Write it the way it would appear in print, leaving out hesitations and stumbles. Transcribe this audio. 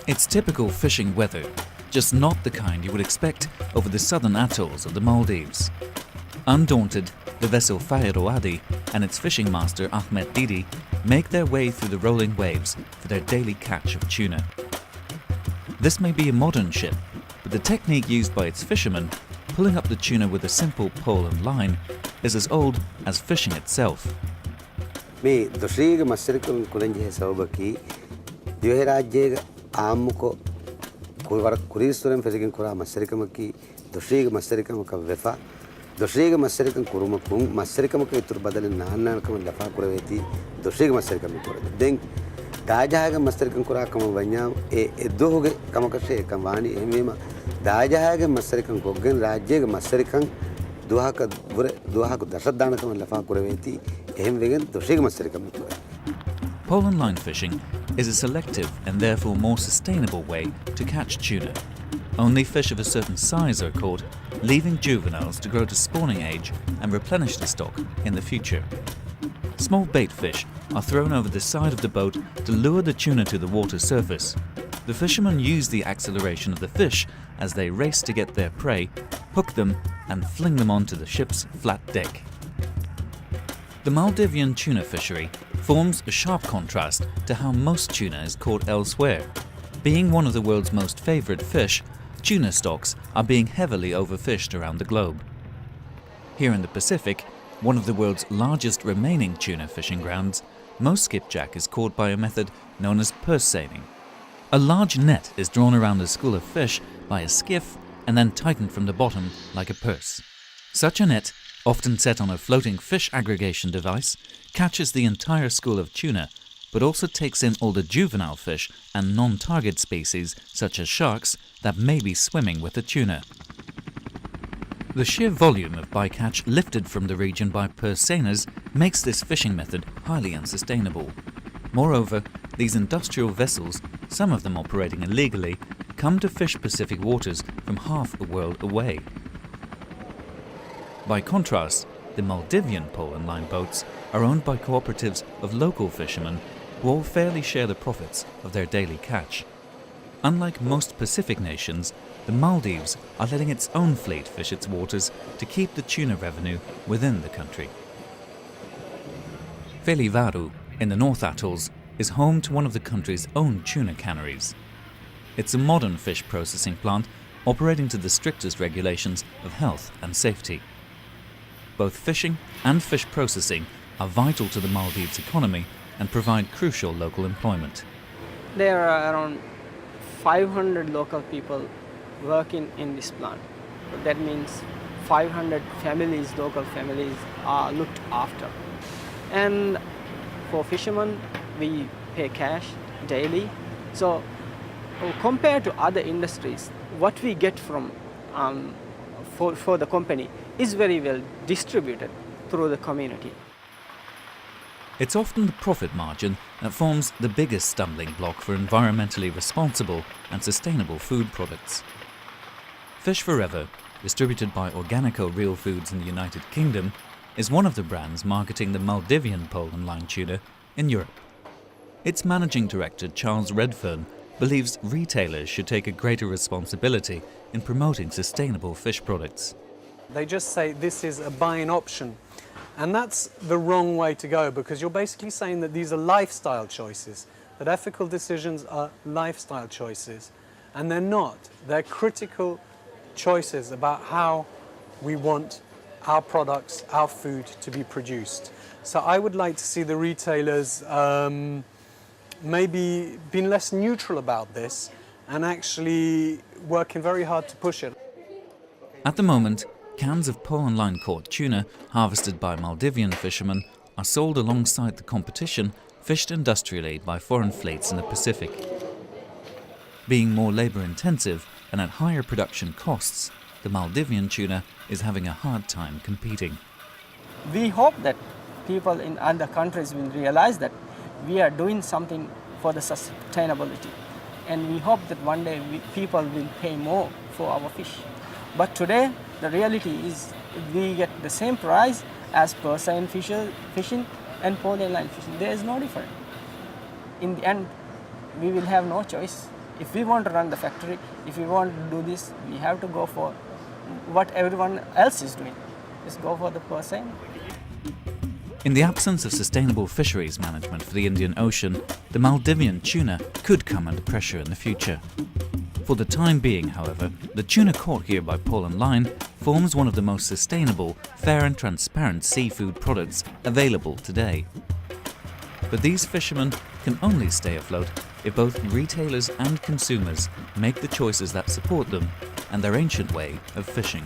It's typical fishing weather, just not the kind you would expect over the southern atolls of the Maldives. Undaunted, the vessel Rouveroy and its fishing master Ahmed Didi make their way through the rolling waves for their daily catch of tuna. This may be a modern ship, but the technique used by its fishermen, pulling up the tuna with a simple pole and line, is as old as fishing itself. මේ දොස්ත්‍රීක මස්සරිකම් කුලංජේ සවබකි දිවේ රාජ්‍යයේ ආම්මුකෝ කුවර කුරීස්තරම් ෆෙසිකින් කුරා මස්සරිකමකි දොස්ත්‍රීක මස්සරිකමක වෙෆා දොස්ත්‍රීක මස්සරිකම් කුරුමකුම් මස්සරිකමක ඉතුරු බදලෙන් නාන්නානකම ලෆා කුරවේති දොස්ත්‍රීක මස්සරිකම කුරද දෙන් දාජහාග මස්සරිකම් කුරාකම වඤ්ඤා ඒ දොහුගේ කමකෂේ කම්වානි එමෙම දාජහාග මස්සරිකම් කොග්ගෙන් රාජ්‍යයේ මස්සරිකම් දුවහක දශදානකම ලෆා කුරවේති Pole and line fishing is a selective and therefore more sustainable way to catch tuna. Only fish of a certain size are caught, leaving juveniles to grow to spawning age and replenish the stock in the future. Small bait fish are thrown over the side of the boat to lure the tuna to the water surface. The fishermen use the acceleration of the fish as they race to get their prey, hook them and fling them onto the ship's flat deck. The Maldivian tuna fishery forms a sharp contrast to how most tuna is caught elsewhere. Being one of the world's most favoured fish, tuna stocks are being heavily overfished around the globe. Here in the Pacific, one of the world's largest remaining tuna fishing grounds, most skipjack is caught by a method known as purse seining. A large net is drawn around a school of fish by a skiff and then tightened from the bottom like a purse. Such a net, often set on a floating fish aggregation device, catches the entire school of tuna, but also takes in all the juvenile fish and non-target species, such as sharks, that may be swimming with the tuna. The sheer volume of bycatch lifted from the region by purse seiners makes this fishing method highly unsustainable. Moreover, these industrial vessels, some of them operating illegally, come to fish Pacific waters from half the world away. By contrast, the Maldivian pole and line boats are owned by cooperatives of local fishermen who all fairly share the profits of their daily catch. Unlike most Pacific nations, the Maldives are letting its own fleet fish its waters to keep the tuna revenue within the country. Rouveroy, in the North Atolls, is home to one of the country's own tuna canneries. It's a modern fish processing plant operating to the strictest regulations of health and safety. Both fishing and fish processing are vital to the Maldives economy and provide crucial local employment. There are around 500 local people working in this plant. That means 500 families, local families, are looked after. And for fishermen, we pay cash daily. So compared to other industries, what we get from for the company is very well distributed through the community. It's often the profit margin that forms the biggest stumbling block for environmentally responsible and sustainable food products. Fish Forever, distributed by Organico Real Foods in the United Kingdom, is one of the brands marketing the Maldivian pole and line tuna in Europe. Its managing director, Charles Redfern, believes retailers should take a greater responsibility in promoting sustainable fish products. They just say this is a buying option, and that's the wrong way to go, because you're basically saying that these are lifestyle choices, that ethical decisions are lifestyle choices, and they're not. They're critical choices about how we want our products, our food to be produced. So I would like to see the retailers maybe being less neutral about this and actually working very hard to push it. At the moment, cans of pole and line caught tuna harvested by Maldivian fishermen are sold alongside the competition fished industrially by foreign fleets in the Pacific. Being more labour-intensive and at higher production costs, the Maldivian tuna is having a hard time competing. We hope that people in other countries will realize that we are doing something for the sustainability, and we hope that one day people will pay more for our fish. But today, the reality is we get the same price as purse seine fishing and pole and line fishing. There is no difference. In the end, we will have no choice If we want to run the factory, if we want to do this, we have to go for what everyone else is doing. Just go for the percent. In the absence of sustainable fisheries management for the Indian Ocean, the Maldivian tuna could come under pressure in the future. For the time being, however, the tuna caught here by pole and line forms one of the most sustainable, fair and transparent seafood products available today. But these fishermen can only stay afloat if both retailers and consumers make the choices that support them and their ancient way of fishing.